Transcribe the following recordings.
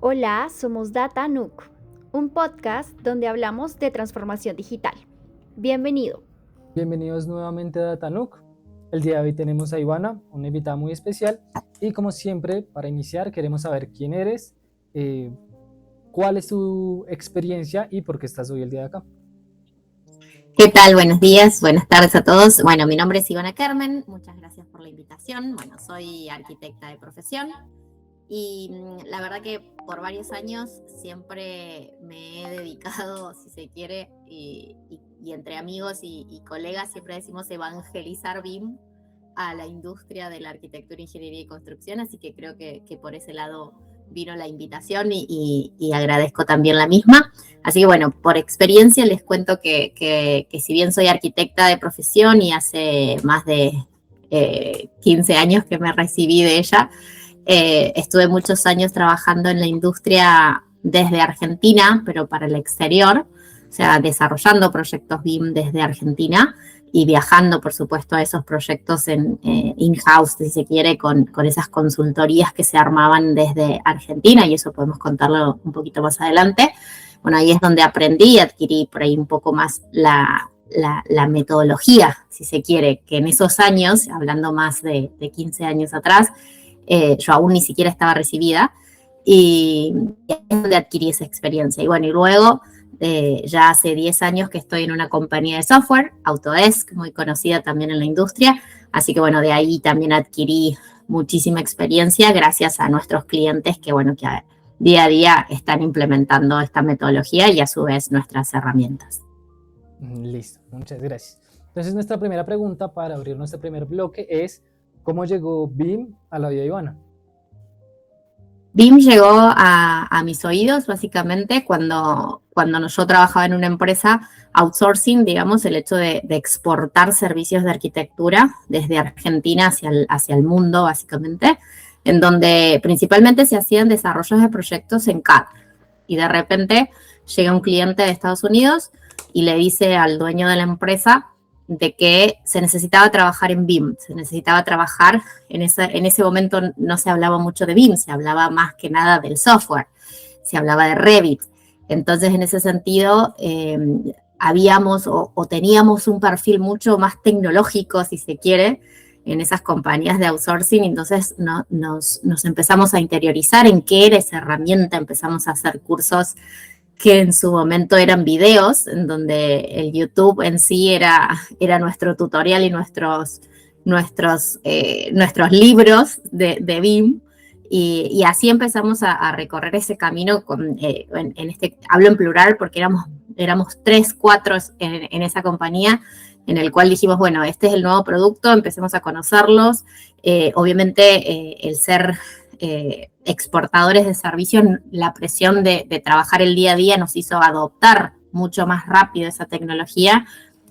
Hola, somos Data Nook, un podcast donde hablamos de transformación digital. Bienvenido. Bienvenidos nuevamente a Datanuk. El día de hoy tenemos a Ivana, una invitada muy especial. Y como siempre, para iniciar, queremos saber quién eres, cuál es tu experiencia y por qué estás hoy el día de acá. ¿Qué tal? Buenos días, buenas tardes a todos. Bueno, mi nombre es Ivana Kermen, muchas gracias por la invitación. Bueno, soy arquitecta de profesión y la verdad que por varios años siempre me he dedicado, si se quiere, y entre amigos y colegas siempre decimos evangelizar BIM a la industria de la arquitectura, ingeniería y construcción, así que creo que por ese lado vino la invitación y agradezco también la misma. Así que bueno, por experiencia les cuento que si bien soy arquitecta de profesión y hace más de 15 años que me recibí de ella, estuve muchos años trabajando en la industria desde Argentina, pero para el exterior, o sea, desarrollando proyectos BIM desde Argentina y viajando, por supuesto, a esos proyectos en in-house, si se quiere, con esas consultorías que se armaban desde Argentina, y eso podemos contarlo un poquito más adelante. Bueno, ahí es donde aprendí y adquirí por ahí un poco más la metodología, si se quiere, que en esos años, hablando más de 15 años atrás, yo aún ni siquiera estaba recibida, y es donde adquirí esa experiencia. Y bueno, y luego ya hace 10 años que estoy en una compañía de software, Autodesk, muy conocida también en la industria, así que bueno, de ahí también adquirí muchísima experiencia gracias a nuestros clientes que bueno, que día a día están implementando esta metodología y a su vez nuestras herramientas. Listo, muchas gracias. Entonces nuestra primera pregunta para abrir nuestro primer bloque es ¿cómo llegó BIM a la vida de Ivana? BIM llegó a mis oídos básicamente cuando yo trabajaba en una empresa outsourcing, digamos, el hecho de exportar servicios de arquitectura desde Argentina hacia el mundo, básicamente, en donde principalmente se hacían desarrollos de proyectos en CAD. Y de repente llega un cliente de Estados Unidos y le dice al dueño de la empresa de que se necesitaba trabajar en BIM, se necesitaba trabajar, en ese momento no se hablaba mucho de BIM, se hablaba más que nada del software, se hablaba de Revit. Entonces, en ese sentido, habíamos o teníamos un perfil mucho más tecnológico, si se quiere, en esas compañías de outsourcing, entonces nos empezamos a interiorizar en qué era esa herramienta, empezamos a hacer cursos que en su momento eran videos, en donde el YouTube en sí era nuestro tutorial y nuestros libros de BIM, y así empezamos a recorrer ese camino, hablo en plural porque éramos 3, 4 en esa compañía, en el cual dijimos, bueno, este es el nuevo producto, empecemos a conocerlos. Obviamente, el ser exportadores de servicios, la presión de trabajar el día a día nos hizo adoptar mucho más rápido esa tecnología,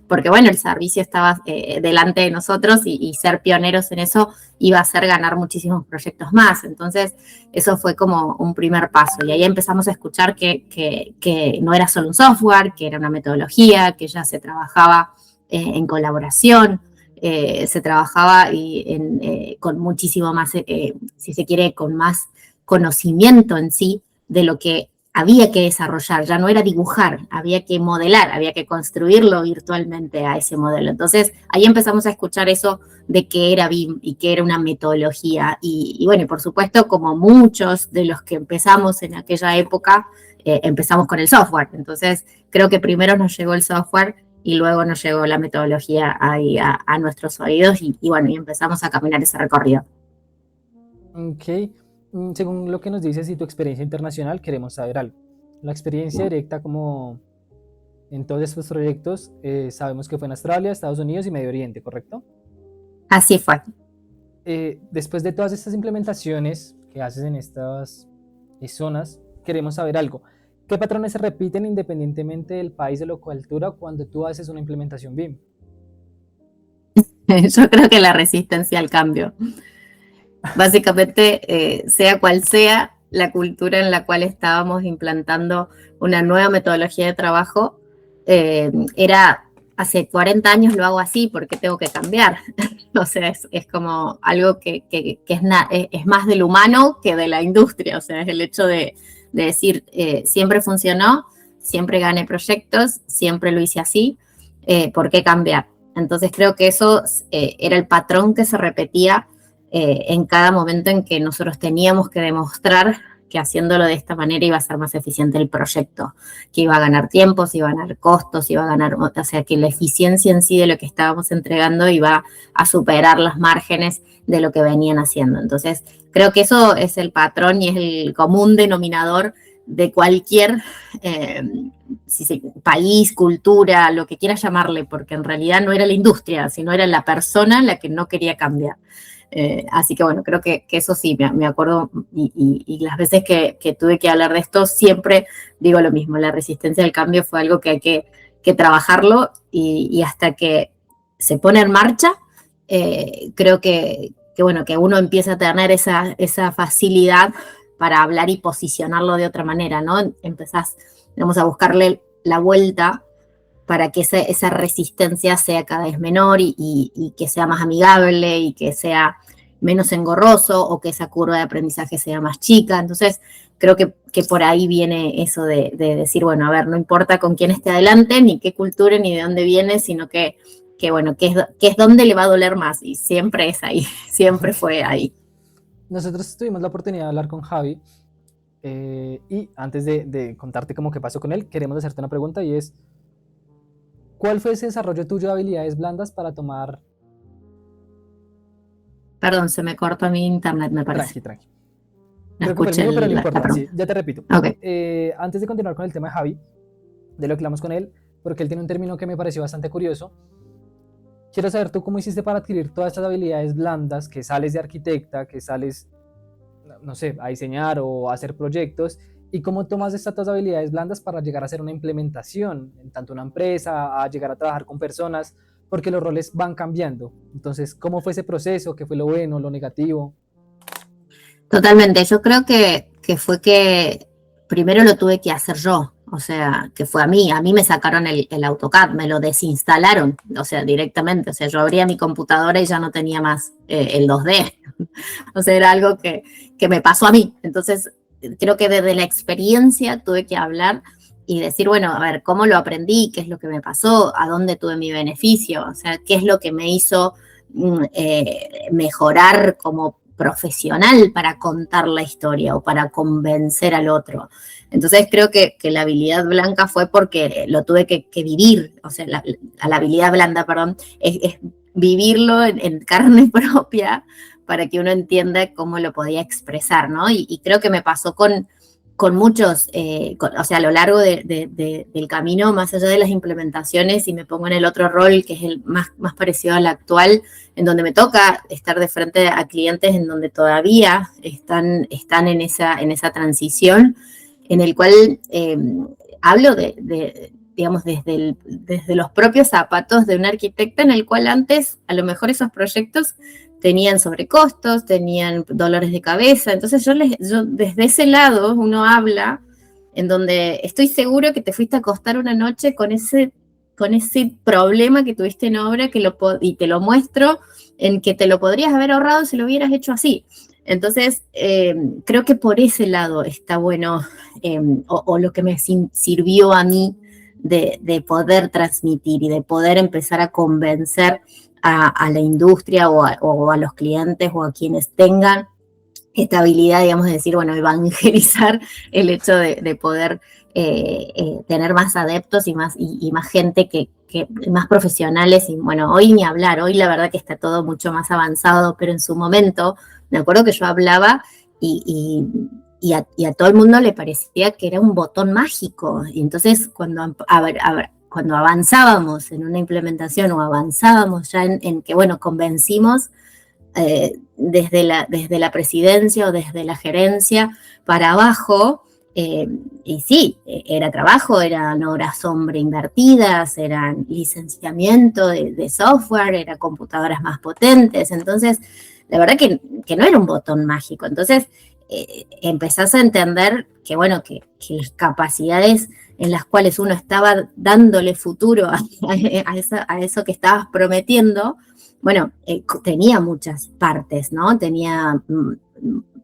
porque bueno, el servicio estaba delante de nosotros y ser pioneros en eso iba a hacer ganar muchísimos proyectos más. Entonces, eso fue como un primer paso. Y ahí empezamos a escuchar que no era solo un software, que era una metodología, que ya se trabajaba en colaboración, se trabajaba con muchísimo más, si se quiere, con más conocimiento en sí de lo que había que desarrollar. Ya no era dibujar, había que modelar, había que construirlo virtualmente a ese modelo. Entonces, ahí empezamos a escuchar eso de qué era BIM y qué era una metodología. Y bueno, y por supuesto, como muchos de los que empezamos en aquella época, empezamos con el software. Entonces, creo que primero nos llegó el software y luego nos llegó la metodología ahí a nuestros oídos y bueno, y empezamos a caminar ese recorrido. Ok, según lo que nos dices y tu experiencia internacional, queremos saber algo. La experiencia directa como en todos estos proyectos, sabemos que fue en Australia, Estados Unidos y Medio Oriente, ¿correcto? Así fue. Después de todas estas implementaciones que haces en estas zonas, queremos saber algo. ¿Qué patrones se repiten independientemente del país de la cultura cuando tú haces una implementación BIM? Yo creo que la resistencia al cambio. Básicamente, sea cual sea la cultura en la cual estábamos implantando una nueva metodología de trabajo, era hace 40 años lo hago así, ¿por qué tengo que cambiar? O sea, es como algo que es más del humano que de la industria, o sea, es el hecho de de decir, siempre funcionó, siempre gané proyectos, siempre lo hice así, ¿por qué cambiar? Entonces creo que eso era el patrón que se repetía en cada momento en que nosotros teníamos que demostrar que haciéndolo de esta manera iba a ser más eficiente el proyecto, que iba a ganar tiempos, iba a ganar costos, iba a ganar, o sea, que la eficiencia en sí de lo que estábamos entregando iba a superar los márgenes de lo que venían haciendo. Entonces, creo que eso es el patrón y es el común denominador de cualquier país, cultura, lo que quieras llamarle, porque en realidad no era la industria, sino era la persona la que no quería cambiar. Así que bueno, creo que eso sí, me acuerdo y las veces que tuve que hablar de esto, siempre digo lo mismo, la resistencia al cambio fue algo que hay que trabajarlo y hasta que se pone en marcha, creo que bueno, que uno empieza a tener esa facilidad para hablar y posicionarlo de otra manera, ¿no? Empezás, digamos, a buscarle la vuelta para que esa resistencia sea cada vez menor y que sea más amigable y que sea menos engorroso o que esa curva de aprendizaje sea más chica. Entonces, creo que por ahí viene eso de decir, bueno, a ver, no importa con quién esté adelante, ni qué cultura, ni de dónde viene, sino que bueno, que es donde le va a doler más. Y siempre es ahí, siempre fue ahí. Nosotros tuvimos la oportunidad de hablar con Javi y antes de contarte cómo que pasó con él, queremos hacerte una pregunta y es, ¿cuál fue ese desarrollo tuyo de habilidades blandas para tomar? Perdón, se me cortó mi internet, me parece. Tranqui. No escuché pero no importa, sí, ya te repito. Okay. Antes de continuar con el tema de Javi, de lo que hablamos con él, porque él tiene un término que me pareció bastante curioso, quiero saber tú cómo hiciste para adquirir todas estas habilidades blandas, que sales de arquitecta, que sales, no sé, a diseñar o a hacer proyectos, y cómo tomas estas habilidades blandas para llegar a hacer una implementación en tanto una empresa, a llegar a trabajar con personas, porque los roles van cambiando. Entonces, ¿cómo fue ese proceso? ¿Qué fue lo bueno, lo negativo? Totalmente, yo creo que fue que primero lo tuve que hacer yo, o sea, que fue a mí me sacaron el AutoCAD, me lo desinstalaron, o sea, directamente, o sea, yo abría mi computadora y ya no tenía más el 2D, o sea, era algo que me pasó a mí. Entonces, creo que desde la experiencia tuve que hablar y decir, bueno, a ver, ¿cómo lo aprendí? ¿Qué es lo que me pasó? ¿A dónde tuve mi beneficio? O sea, ¿qué es lo que me hizo mejorar como profesional para contar la historia o para convencer al otro? Entonces creo que la habilidad blanca fue porque lo tuve que vivir, o sea, la habilidad blanda, perdón, es vivirlo en carne propia para que uno entienda cómo lo podía expresar, ¿no? Y creo que me pasó con muchos, o sea, a lo largo del camino, más allá de las implementaciones, y me pongo en el otro rol, que es el más parecido al actual, en donde me toca estar de frente a clientes en donde todavía están en esa transición, en el cual hablo digamos, desde los propios zapatos de un arquitecta, en el cual antes, a lo mejor esos proyectos tenían sobrecostos, tenían dolores de cabeza. Entonces yo desde ese lado uno habla en donde estoy seguro que te fuiste a acostar una noche con ese problema que tuviste en obra y te lo muestro en que te lo podrías haber ahorrado si lo hubieras hecho así. Entonces, creo que por ese lado está bueno, o lo que me sirvió a mí de poder transmitir y de poder empezar a convencer a la industria o a los clientes o a quienes tengan esta habilidad, digamos, de decir, bueno, evangelizar el hecho de poder tener más adeptos y más gente que más profesionales. Y bueno, hoy ni hablar, hoy la verdad que está todo mucho más avanzado, pero en su momento me acuerdo que yo hablaba y a todo el mundo le parecía que era un botón mágico. Y entonces cuando avanzábamos en una implementación o avanzábamos ya en que, bueno, convencimos desde la presidencia o desde la gerencia para abajo, y sí, era trabajo, eran horas hombre invertidas, eran licenciamiento de software, eran computadoras más potentes. Entonces, la verdad que no era un botón mágico. Entonces, empezás a entender que, bueno, que las capacidades en las cuales uno estaba dándole futuro a eso que estabas prometiendo, bueno, tenía muchas partes, ¿no? Tenía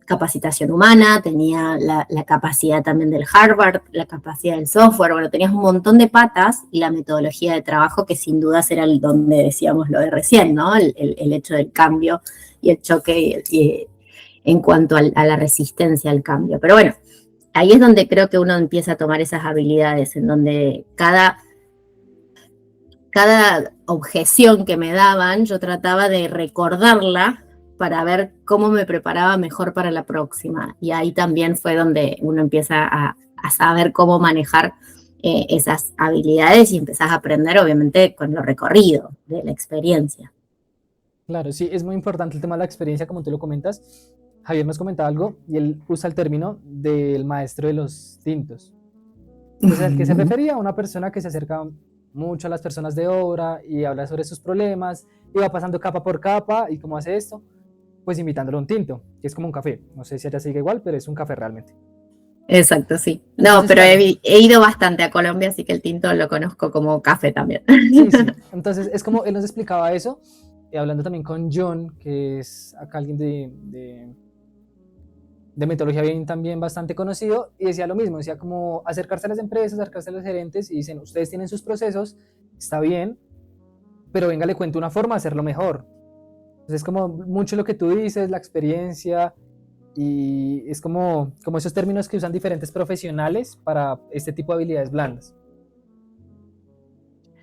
capacitación humana, tenía la capacidad también del Harvard, la capacidad del software, bueno, tenías un montón de patas y la metodología de trabajo que sin dudas era donde decíamos lo de recién, ¿no? El hecho del cambio y el choque en cuanto a la resistencia al cambio. Pero bueno, ahí es donde creo que uno empieza a tomar esas habilidades, en donde cada objeción que me daban, yo trataba de recordarla para ver cómo me preparaba mejor para la próxima. Y ahí también fue donde uno empieza a saber cómo manejar esas habilidades y empezás a aprender, obviamente, con lo recorrido de la experiencia. Claro, sí, es muy importante el tema de la experiencia, como tú lo comentas. Javier nos comentaba algo y él usa el término del maestro de los tintos. Entonces, al que se refería a una persona que se acerca mucho a las personas de obra y habla sobre sus problemas y va pasando capa por capa. ¿Y cómo hace esto? Pues invitándolo a un tinto, que es como un café. No sé si allá sigue igual, pero es un café realmente. Exacto, sí. Entonces, no, pero claro, he ido bastante a Colombia, así que el tinto lo conozco como café también. sí, sí. Entonces, es como él nos explicaba eso, hablando también con John, que es acá alguien de metodología bien también bastante conocido, y decía lo mismo, decía como acercarse a las empresas, acercarse a los gerentes y dicen, ustedes tienen sus procesos, está bien, pero venga, le cuento una forma de hacerlo mejor. Entonces es como mucho lo que tú dices, la experiencia, y es como esos términos que usan diferentes profesionales para este tipo de habilidades blandas.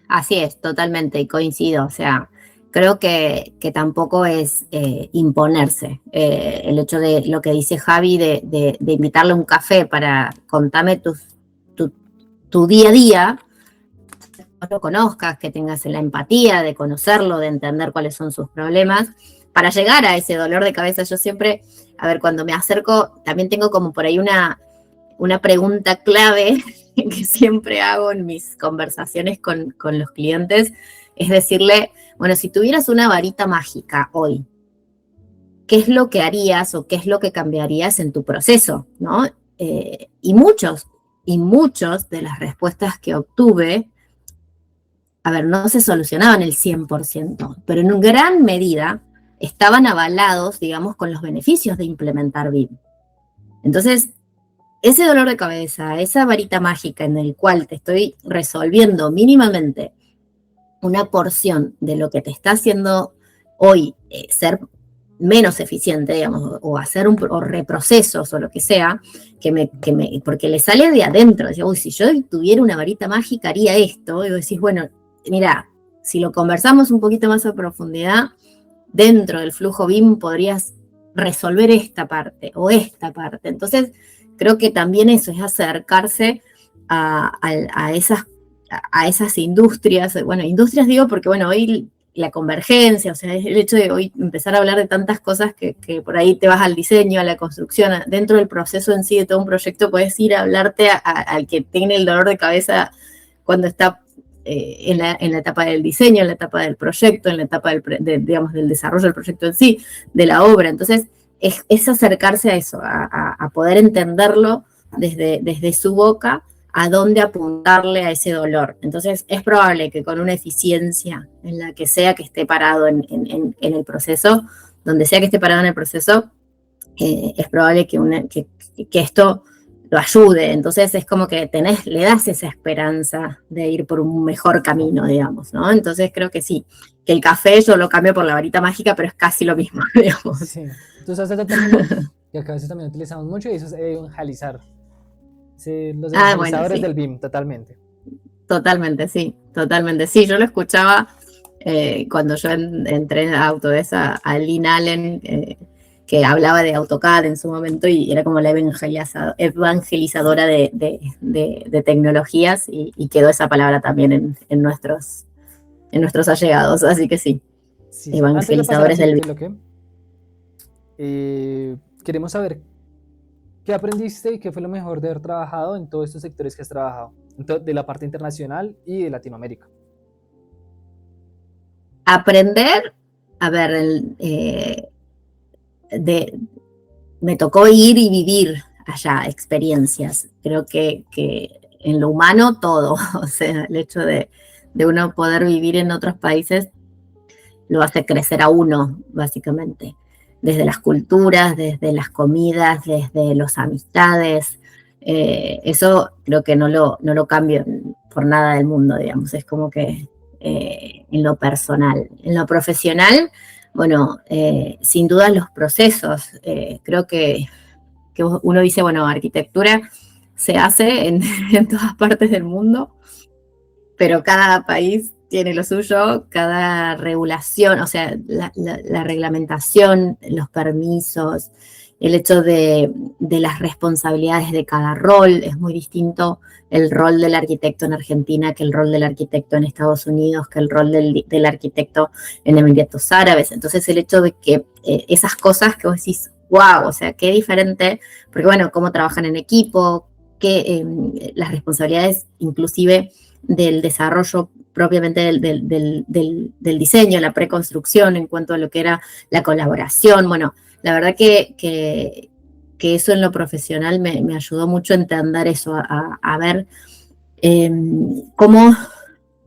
Así es, totalmente, y coincido, o sea, creo que tampoco es imponerse. El hecho de lo que dice Javi de invitarle a un café para contame tu día a día, que lo conozcas, que tengas la empatía de conocerlo, de entender cuáles son sus problemas, para llegar a ese dolor de cabeza. Yo siempre, a ver, cuando me acerco, también tengo como por ahí una pregunta clave que siempre hago en mis conversaciones con los clientes, es decirle, bueno, si tuvieras una varita mágica hoy, ¿qué es lo que harías o qué es lo que cambiarías en tu proceso? ¿No? Y muchos de las respuestas que obtuve, a ver, no se solucionaban el 100%, pero en gran medida estaban avalados, digamos, con los beneficios de implementar BIM. Entonces, ese dolor de cabeza, esa varita mágica en el cual te estoy resolviendo mínimamente una porción de lo que te está haciendo hoy ser menos eficiente, digamos, o hacer o reprocesos o lo que sea, porque le sale de adentro. Decía, uy, si yo tuviera una varita mágica haría esto. Y vos decís, bueno, mira, si lo conversamos un poquito más a profundidad, dentro del flujo BIM podrías resolver esta parte o esta parte. Entonces, creo que también eso es acercarse a esas industrias. Bueno, industrias digo porque, bueno, hoy la convergencia, o sea, es el hecho de hoy empezar a hablar de tantas cosas que por ahí te vas al diseño, a la construcción, dentro del proceso en sí de todo un proyecto, puedes ir a hablarte al que tiene el dolor de cabeza cuando está en la etapa del diseño, en la etapa del proyecto, en la etapa del desarrollo del proyecto en sí, de la obra. Entonces, es acercarse a eso, a poder entenderlo desde su boca, a dónde apuntarle a ese dolor. Entonces, es probable que con una eficiencia en la que sea que esté parado en el proceso, donde sea que esté parado en el proceso, es probable que esto lo ayude. Entonces, es como que le das esa esperanza de ir por un mejor camino, digamos, ¿no? Entonces, creo que sí, que el café yo lo cambio por la varita mágica, pero es casi lo mismo, digamos. Sí, tú sabes el término que acá a veces también utilizamos mucho, y eso es evangelizar. Sí, los evangelizadores bueno, sí. del BIM, totalmente. Totalmente, sí, totalmente. Sí, yo lo escuchaba cuando yo entré en Autodesk a Lynn Allen, que hablaba de AutoCAD en su momento y era como la evangelizadora de tecnologías, y quedó esa palabra también en nuestros allegados, así que sí, Sí, sí. Antes de pasar al evangelizadores del siguiente bloque, queremos saber qué aprendiste y qué fue lo mejor de haber trabajado en todos estos sectores que has trabajado, de la parte internacional y de Latinoamérica. aprender, a ver, me tocó ir y vivir allá experiencias. Creo que en lo humano todo, o sea, el hecho de uno poder vivir en otros países lo hace crecer a uno, básicamente. desde las culturas, desde las comidas, desde las amistades. Eso creo que no lo cambio por nada del mundo, digamos, es como que en lo personal. En lo profesional, bueno, sin duda los procesos, creo que uno dice, bueno, arquitectura se hace en todas partes del mundo, pero cada país tiene lo suyo, cada regulación, o sea, la reglamentación, los permisos, el hecho de las responsabilidades de cada rol, es muy distinto el rol del arquitecto en Argentina que el rol del arquitecto en Estados Unidos, que el rol del arquitecto en Emiratos Árabes. Entonces el hecho de que esas cosas que vos decís, wow, o sea, qué diferente, porque bueno, cómo trabajan en equipo, las responsabilidades inclusive del desarrollo propiamente del diseño, la preconstrucción en cuanto a lo que era la colaboración. Bueno, la verdad que eso en lo profesional me ayudó mucho a entender eso, a ver cómo,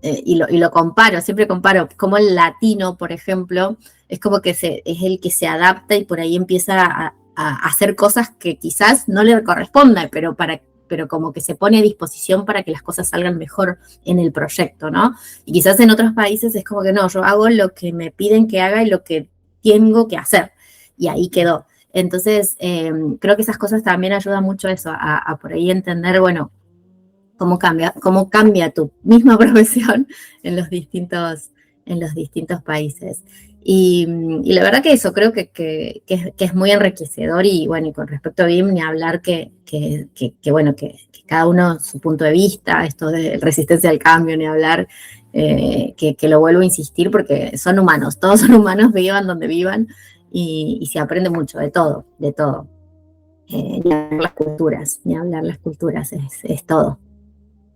y lo comparo, siempre comparo, como el latino, por ejemplo, es como que es el que se adapta y por ahí empieza a hacer cosas que quizás no le correspondan, pero como que se pone a disposición para que las cosas salgan mejor en el proyecto, ¿no? Y quizás en otros países es como que no, yo hago lo que me piden que haga y lo que tengo que hacer, y ahí quedó. Entonces, creo que esas cosas también ayudan mucho a eso, a por ahí entender, bueno, cómo cambia tu misma profesión en los distintos países. Y la verdad que eso creo que es muy enriquecedor, y bueno, y con respecto a BIM, ni hablar que bueno, que cada uno su punto de vista, esto de resistencia al cambio, ni hablar, que lo vuelvo a insistir porque son humanos, todos son humanos, vivan donde vivan, y se aprende mucho de todo. Ni hablar las culturas, es todo.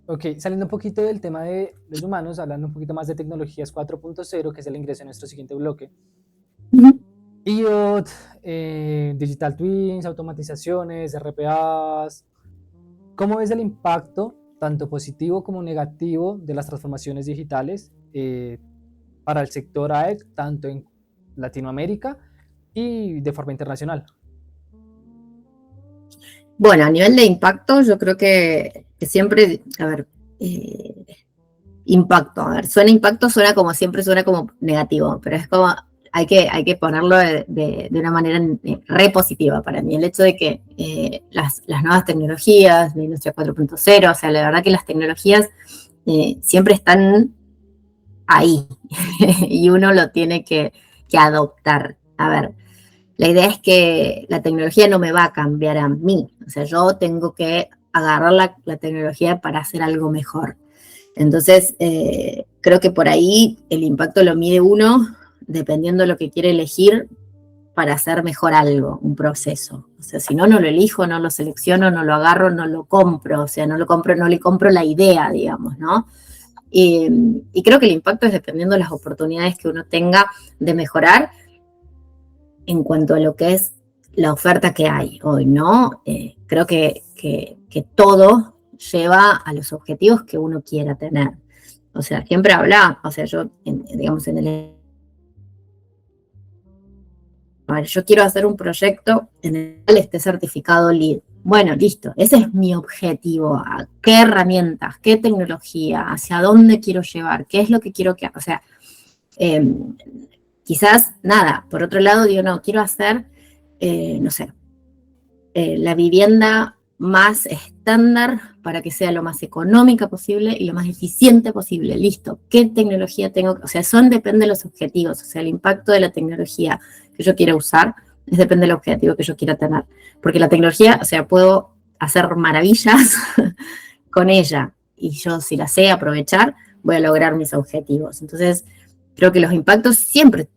Ok, saliendo un poquito del tema de los humanos, hablando un poquito más de tecnologías 4.0, que es el ingreso en nuestro siguiente bloque. IoT, Digital Twins, automatizaciones, RPAs. ¿Cómo ves el impacto, tanto positivo como negativo, de las transformaciones digitales para el sector AEC, tanto en Latinoamérica y de forma internacional? Bueno, a nivel de impacto, yo creo que siempre, a ver, impacto, a ver, suena como siempre, suena como negativo, pero es como, hay que ponerlo de una manera re positiva para mí. El hecho de que las nuevas tecnologías, la industria 4.0, o sea, la verdad que las tecnologías siempre están ahí y uno lo tiene que adoptar. A ver, la idea es que la tecnología no me va a cambiar a mí, o sea, yo tengo que agarrar la tecnología para hacer algo mejor. Entonces, creo que por ahí el impacto lo mide uno dependiendo de lo que quiere elegir para hacer mejor algo, un proceso. O sea, si no lo elijo, no lo selecciono, no lo agarro, no lo compro, o sea, no le compro la idea, digamos, ¿no? Y creo que el impacto es dependiendo de las oportunidades que uno tenga de mejorar en cuanto a lo que es la oferta que hay hoy, ¿no? Creo que todo lleva a los objetivos que uno quiera tener. O sea, siempre habla, o sea, yo, digamos, yo quiero hacer un proyecto en el cual esté certificado LEED. Bueno, listo, ese es mi objetivo. ¿Qué herramientas, qué tecnología, hacia dónde quiero llevar, qué es lo que quiero que, o sea, quizás, nada, por otro lado, digo, no, quiero hacer, no sé, la vivienda más estándar para que sea lo más económica posible y lo más eficiente posible. Listo, ¿qué tecnología tengo? O sea, depende de los objetivos, o sea, el impacto de la tecnología que yo quiera usar depende del objetivo que yo quiera tener. Porque la tecnología, o sea, puedo hacer maravillas con ella, y yo, si la sé aprovechar, voy a lograr mis objetivos. Entonces, creo que los impactos siempre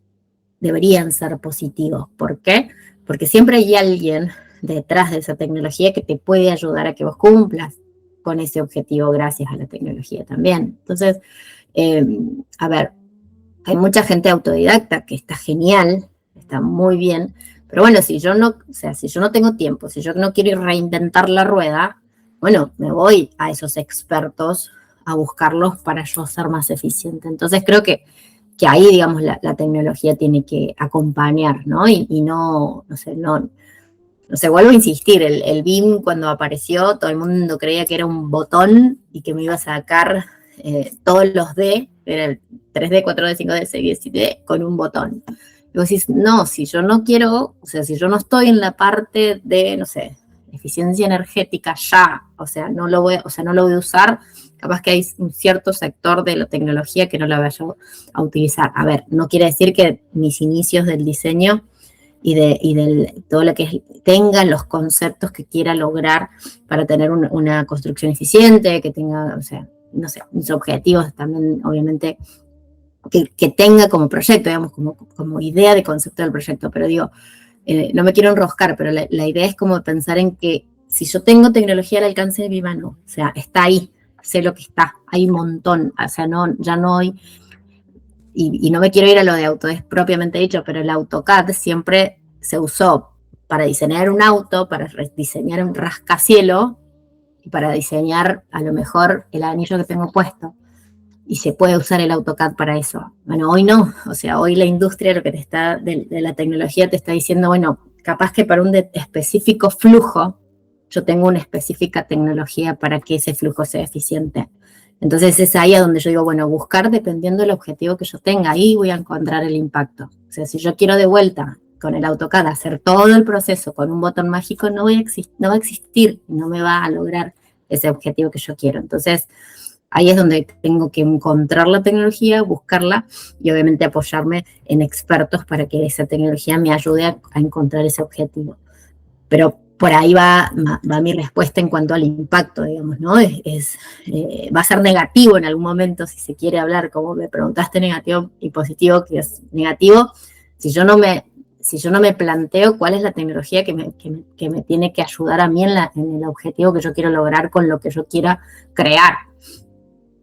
deberían ser positivos. ¿Por qué? Porque siempre hay alguien detrás de esa tecnología que te puede ayudar a que vos cumplas con ese objetivo gracias a la tecnología también. Entonces, a ver, hay mucha gente autodidacta que está genial, está muy bien, pero bueno, si yo no tengo tiempo, si yo no quiero reinventar la rueda, bueno, me voy a esos expertos a buscarlos para yo ser más eficiente. Entonces creo que que ahí, digamos, la tecnología tiene que acompañar, ¿no? Y no sé, vuelvo a insistir, el BIM cuando apareció, todo el mundo creía que era un botón y que me iba a sacar todos los D, era el 3D, 4D, 5D, 6D, 7D, con un botón. Y vos decís, no, si yo no quiero, o sea, si yo no estoy en la parte de, no sé, eficiencia energética ya, o sea, no lo voy a usar, capaz que hay un cierto sector de la tecnología que no la vaya a utilizar. A ver, no quiere decir que mis inicios del diseño y de todo lo que tenga los conceptos que quiera lograr para tener una construcción eficiente, que tenga, o sea, no sé, mis objetivos también, obviamente, que tenga como proyecto, digamos, como idea de concepto del proyecto, pero digo, no me quiero enroscar, pero la idea es como pensar en que si yo tengo tecnología al alcance de mi mano, o sea, está ahí, sé lo que está, hay un montón, o sea, ya no hay, y no me quiero ir a lo de Autodesk propiamente dicho, pero el AutoCAD siempre se usó para diseñar un auto, para diseñar un rascacielos, y para diseñar a lo mejor el anillo que tengo puesto. Y se puede usar el AutoCAD para eso. Bueno, hoy no. O sea, hoy la industria de la tecnología te está diciendo, bueno, capaz que para un específico flujo, yo tengo una específica tecnología para que ese flujo sea eficiente. Entonces es ahí a donde yo digo, bueno, buscar dependiendo del objetivo que yo tenga, ahí voy a encontrar el impacto. O sea, si yo quiero de vuelta con el AutoCAD hacer todo el proceso con un botón mágico, no va a existir, no me va a lograr ese objetivo que yo quiero. Entonces, ahí es donde tengo que encontrar la tecnología, buscarla y obviamente apoyarme en expertos para que esa tecnología me ayude a encontrar ese objetivo. Pero por ahí va mi respuesta en cuanto al impacto, digamos, ¿no? Va a ser negativo en algún momento si se quiere hablar, como me preguntaste, negativo y positivo, que es negativo, si yo no me planteo cuál es la tecnología que me tiene que ayudar a mí en el objetivo que yo quiero lograr con lo que yo quiera crear.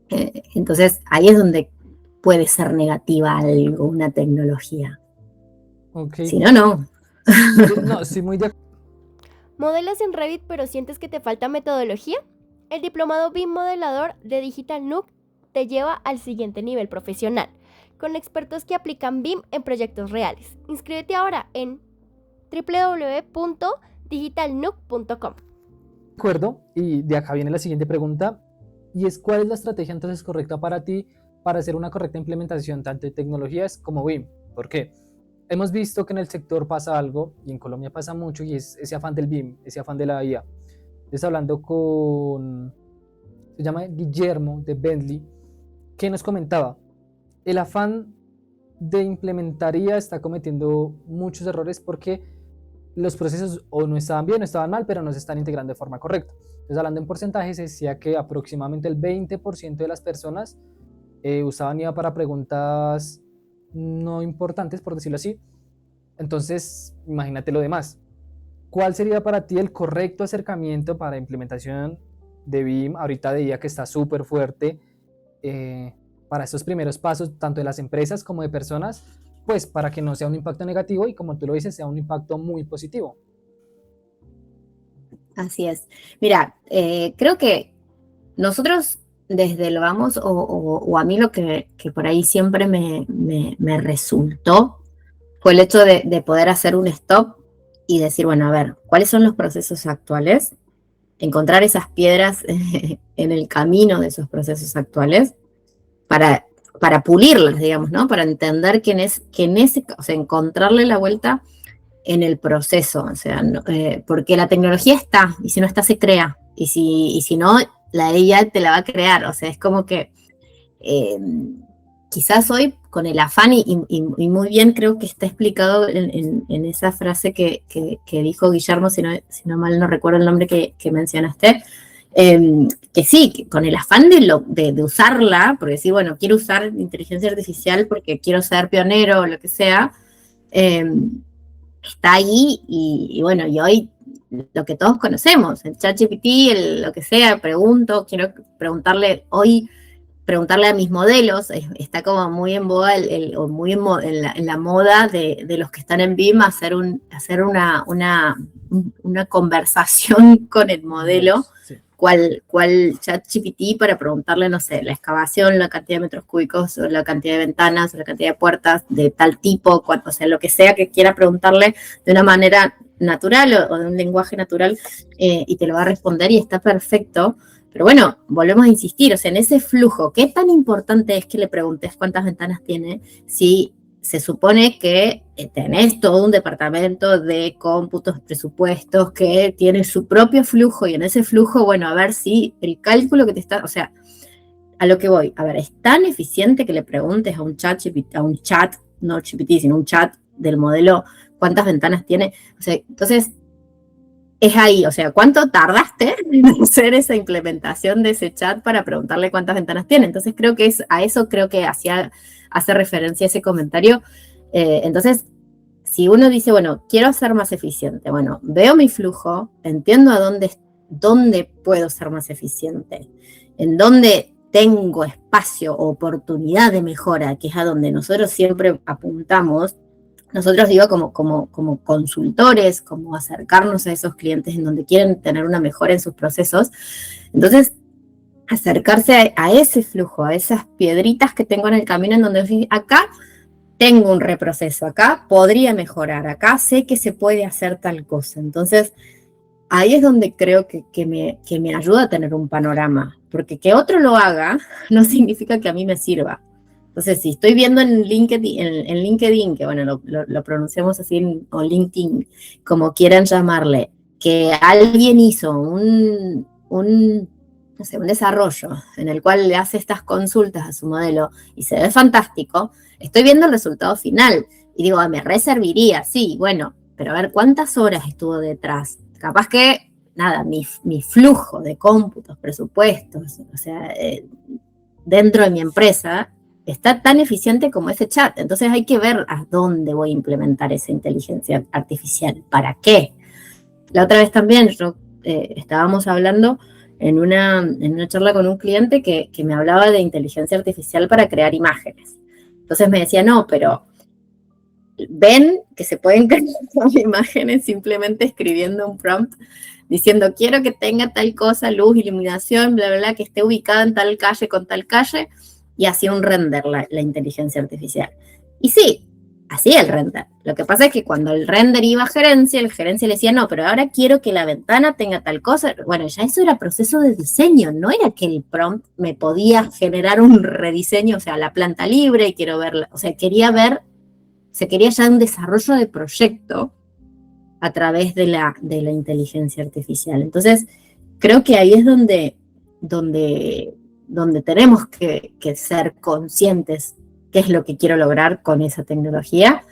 Entonces, ahí es donde puede ser negativa algo, una tecnología. Okay. Si no, no. No, estoy muy de acuerdo. ¿Modelas en Revit pero sientes que te falta metodología? El diplomado BIM Modelador de Digital Nook te lleva al siguiente nivel profesional, con expertos que aplican BIM en proyectos reales. Inscríbete ahora en www.digitalnook.com. De acuerdo, y de acá viene la siguiente pregunta, y es ¿cuál es la estrategia entonces correcta para ti para hacer una correcta implementación tanto de tecnologías como BIM? ¿Por qué? Hemos visto que en el sector pasa algo, y en Colombia pasa mucho, y es ese afán del BIM, ese afán de la IA. Estoy hablando se llama Guillermo de Bentley, que nos comentaba, el afán de implementar IA está cometiendo muchos errores porque los procesos o no estaban bien o estaban mal, pero no se están integrando de forma correcta. Entonces, hablando en porcentajes, decía que aproximadamente el 20% de las personas usaban IA para preguntas no importantes, por decirlo así. Entonces, imagínate lo demás. ¿Cuál sería para ti el correcto acercamiento para implementación de BIM, ahorita de IA que está súper fuerte, para estos primeros pasos, tanto de las empresas como de personas, pues para que no sea un impacto negativo y como tú lo dices, sea un impacto muy positivo? Así es. Mira, creo que nosotros desde el vamos, o a mí lo que por ahí siempre me resultó fue el hecho de poder hacer un stop y decir, bueno, a ver, ¿cuáles son los procesos actuales? Encontrar esas piedras en el camino de esos procesos actuales para pulirlas, digamos, ¿no? Para entender o sea, encontrarle la vuelta en el proceso, o sea, porque la tecnología está, y si no está, se crea, y si no, la IA te la va a crear, o sea, es como que quizás hoy con el afán, y muy bien creo que está explicado en esa frase que dijo Guillermo, si no mal no recuerdo el nombre que mencionaste, que sí, que con el afán de usarla, porque decir, bueno, quiero usar inteligencia artificial porque quiero ser pionero o lo que sea, está ahí y bueno, y hoy lo que todos conocemos, el ChatGPT, lo que sea, quiero preguntarle a mis modelos, está como muy en boga o muy en la moda de los que están en BIM hacer una conversación con el modelo, Sí. cuál ChatGPT para preguntarle, no sé, la excavación, la cantidad de metros cúbicos, o la cantidad de ventanas, o la cantidad de puertas de tal tipo, o sea, lo que sea que quiera preguntarle de una manera natural o de un lenguaje natural, y te lo va a responder y está perfecto. Pero bueno, volvemos a insistir, o sea, en ese flujo, ¿qué tan importante es que le preguntes cuántas ventanas tiene si se supone que tenés todo un departamento de cómputos, presupuestos, que tiene su propio flujo, y en ese flujo, bueno, a ver si el cálculo que te está, o sea, a lo que voy, a ver, es tan eficiente que le preguntes a un chat, no GPT, sino un chat del modelo, cuántas ventanas tiene, o sea, entonces es ahí, o sea, ¿cuánto tardaste en hacer esa implementación de ese chat para preguntarle cuántas ventanas tiene? Entonces creo que a eso creo que hace referencia ese comentario. Entonces, si uno dice, bueno, quiero ser más eficiente, bueno, veo mi flujo, entiendo a dónde puedo ser más eficiente, en dónde tengo espacio o oportunidad de mejora, que es a donde nosotros siempre apuntamos. Nosotros digo como consultores, como acercarnos a esos clientes en donde quieren tener una mejora en sus procesos. Entonces, acercarse a ese flujo, a esas piedritas que tengo en el camino en donde acá tengo un reproceso, acá podría mejorar, acá sé que se puede hacer tal cosa. Entonces, ahí es donde creo que me ayuda a tener un panorama, porque que otro lo haga no significa que a mí me sirva. Entonces, si estoy viendo en LinkedIn, que bueno, lo pronunciamos así, o LinkedIn, como quieran llamarle, que alguien hizo no sé, un desarrollo en el cual le hace estas consultas a su modelo y se ve fantástico, estoy viendo el resultado final y digo, me reserviría, sí, bueno, pero a ver cuántas horas estuvo detrás. Capaz que, nada, mi flujo de cómputos, presupuestos, o sea, dentro de mi empresa, está tan eficiente como ese chat. Entonces hay que ver a dónde voy a implementar esa inteligencia artificial, para qué. La otra vez también estábamos hablando en una charla con un cliente que me hablaba de inteligencia artificial para crear imágenes. Entonces me decía, no, pero ven que se pueden crear imágenes simplemente escribiendo un prompt diciendo, quiero que tenga tal cosa, luz, iluminación, bla, bla, bla, que esté ubicada en tal calle con tal calle, y hacía un render la inteligencia artificial. Y sí, hacía el render. Lo que pasa es que cuando el render iba a gerencia, el gerencia le decía, no, pero ahora quiero que la ventana tenga tal cosa. Bueno, ya eso era proceso de diseño, no era que el prompt me podía generar un rediseño, o sea, la planta libre, y quiero verla, o sea, se quería ya un desarrollo de proyecto a través de la inteligencia artificial. Entonces, creo que ahí es donde tenemos que ser conscientes qué es lo que quiero lograr con esa tecnología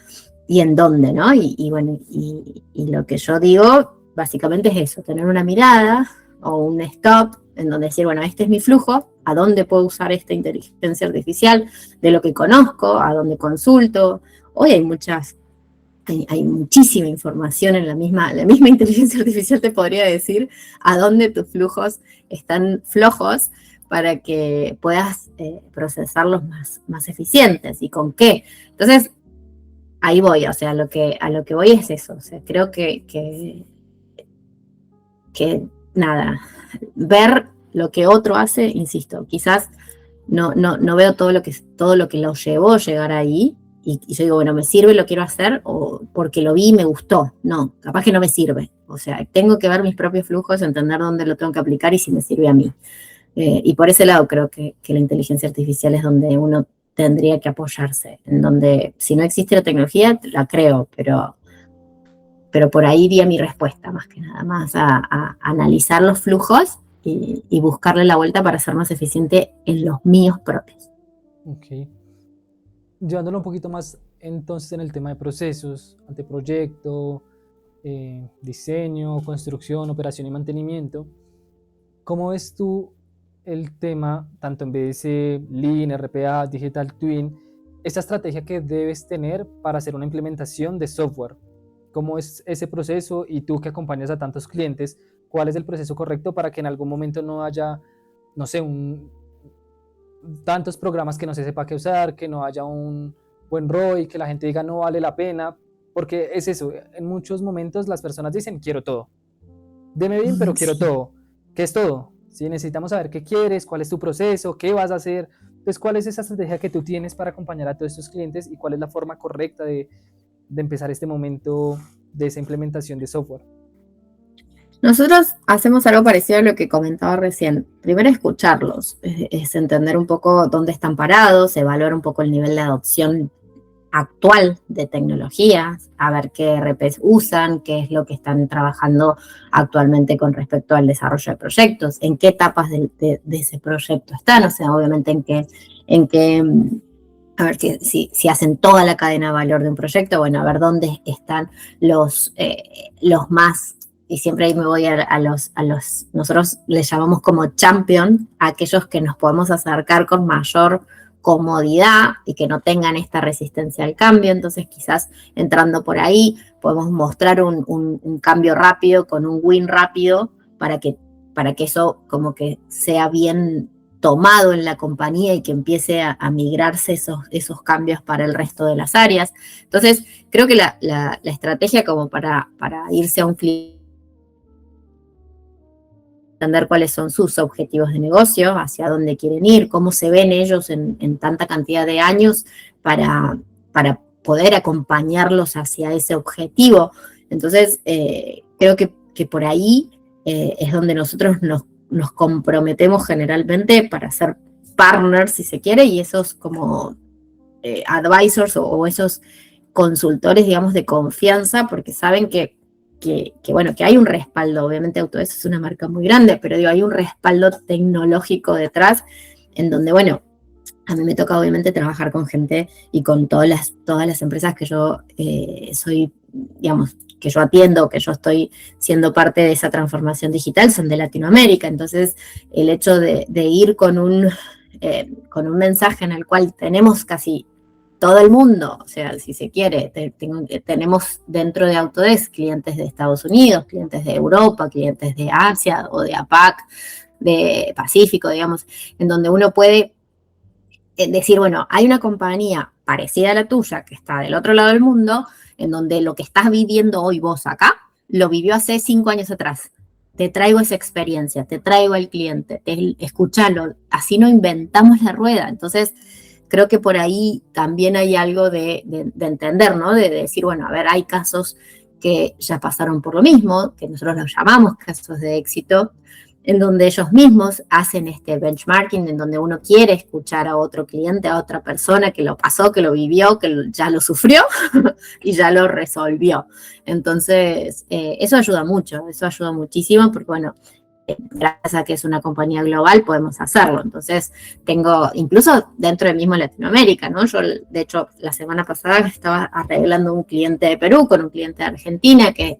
y en dónde, ¿no? Y bueno, y lo que yo digo básicamente es eso, tener una mirada o un stop en donde decir, bueno, este es mi flujo, a dónde puedo usar esta inteligencia artificial, de lo que conozco, a dónde consulto. Hoy hay muchísima información en la misma inteligencia artificial te podría decir a dónde tus flujos están flojos para que puedas procesarlos más eficientes y con qué. Entonces, ahí voy, o sea, a lo que voy es eso, o sea, creo que nada, ver lo que otro hace, insisto, quizás no veo todo lo que lo llevó a llegar ahí, y yo digo, bueno, me sirve, lo quiero hacer, o porque lo vi y me gustó. No, capaz que no me sirve. O sea, tengo que ver mis propios flujos, entender dónde lo tengo que aplicar y si me sirve a mí. Y por ese lado creo que la inteligencia artificial es donde uno tendría que apoyarse, en donde si no existe la tecnología, la creo, pero por ahí iría mi respuesta, más que nada, más a analizar los flujos y buscarle la vuelta para ser más eficiente en los míos propios. Ok. Llevándolo un poquito más entonces en el tema de procesos, anteproyecto, diseño, construcción, operación y mantenimiento, ¿cómo ves tú el tema, tanto en BDC, Lean, RPA, Digital Twin, esa estrategia que debes tener para hacer una implementación de software? ¿Cómo es ese proceso? Y tú que acompañas a tantos clientes, ¿cuál es el proceso correcto para que en algún momento no haya, no sé, tantos programas que no se sepa qué usar, que no haya un buen ROI, que la gente diga no vale la pena? Porque es eso, en muchos momentos las personas dicen quiero todo, deme bien pero quiero todo. ¿Qué es todo? ¿sí? Necesitamos saber qué quieres, cuál es tu proceso, qué vas a hacer. Entonces, ¿cuál es esa estrategia que tú tienes para acompañar a todos estos clientes y cuál es la forma correcta de empezar este momento de esa implementación de software? Nosotros hacemos algo parecido a lo que comentaba recién. Primero escucharlos, es entender un poco dónde están parados, evaluar un poco el nivel de adopción actual de tecnologías, a ver qué ERPs usan, qué es lo que están trabajando actualmente con respecto al desarrollo de proyectos, en qué etapas de ese proyecto están, o sea, obviamente a ver si hacen toda la cadena de valor de un proyecto, bueno, a ver dónde están los más, y siempre ahí me voy a los, nosotros les llamamos como champion, a aquellos que nos podemos acercar con mayor comodidad y que no tengan esta resistencia al cambio. Entonces quizás entrando por ahí podemos mostrar un cambio rápido con un win rápido para que eso como que sea bien tomado en la compañía y que empiece a migrarse esos cambios para el resto de las áreas. Entonces creo que la estrategia como para irse a un cliente, entender cuáles son sus objetivos de negocio, hacia dónde quieren ir, cómo se ven ellos en tanta cantidad de años para poder acompañarlos hacia ese objetivo. Entonces, creo que por ahí es donde nosotros nos comprometemos generalmente para ser partners, si se quiere, y esos como advisors o esos consultores, digamos, de confianza, porque saben que bueno, que hay un respaldo. Obviamente Autodesk es una marca muy grande, pero digo, hay un respaldo tecnológico detrás en donde, bueno, a mí me toca obviamente trabajar con gente y con todas las empresas que yo soy, digamos, que yo atiendo, que yo estoy siendo parte de esa transformación digital, son de Latinoamérica. Entonces, el hecho de ir con un mensaje en el cual tenemos casi todo el mundo, o sea, si se quiere, tenemos dentro de Autodesk clientes de Estados Unidos, clientes de Europa, clientes de Asia o de APAC, de Pacífico, digamos, en donde uno puede decir, bueno, hay una compañía parecida a la tuya que está del otro lado del mundo, en donde lo que estás viviendo hoy vos acá, lo vivió hace 5 años atrás. Te traigo esa experiencia, te traigo el cliente, escúchalo, así no inventamos la rueda. Entonces, creo que por ahí también hay algo de entender, ¿no? De decir, bueno, a ver, hay casos que ya pasaron por lo mismo, que nosotros los llamamos casos de éxito, en donde ellos mismos hacen este benchmarking, en donde uno quiere escuchar a otro cliente, a otra persona que lo pasó, que lo vivió, que ya lo sufrió y ya lo resolvió. Entonces, eso ayuda mucho, eso ayuda muchísimo, porque bueno, gracias a que es una compañía global podemos hacerlo. Entonces tengo, incluso dentro de mismo Latinoamérica, ¿no? Yo, de hecho, la semana pasada estaba arreglando un cliente de Perú con un cliente de Argentina que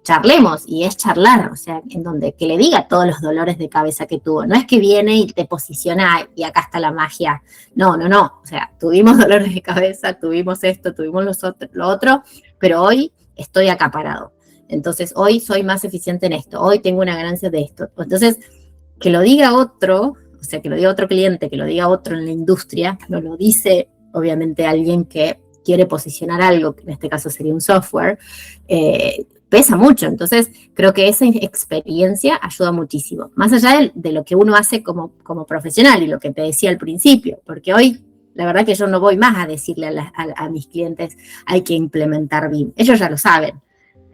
charlemos, y es charlar, o sea, en donde que le diga todos los dolores de cabeza que tuvo. No es que viene y te posiciona y acá está la magia. No. O sea, tuvimos dolores de cabeza, tuvimos esto, tuvimos lo otro, pero hoy estoy acá parado. Entonces, hoy soy más eficiente en esto, hoy tengo una ganancia de esto. Entonces, que lo diga otro, o sea, que lo diga otro cliente, que lo diga otro en la industria, no lo dice, obviamente, alguien que quiere posicionar algo, que en este caso sería un software, pesa mucho. Entonces, creo que esa experiencia ayuda muchísimo, más allá de lo que uno hace como profesional y lo que te decía al principio, porque hoy, la verdad que yo no voy más a decirle a mis clientes, hay que implementar BIM. Ellos ya lo saben.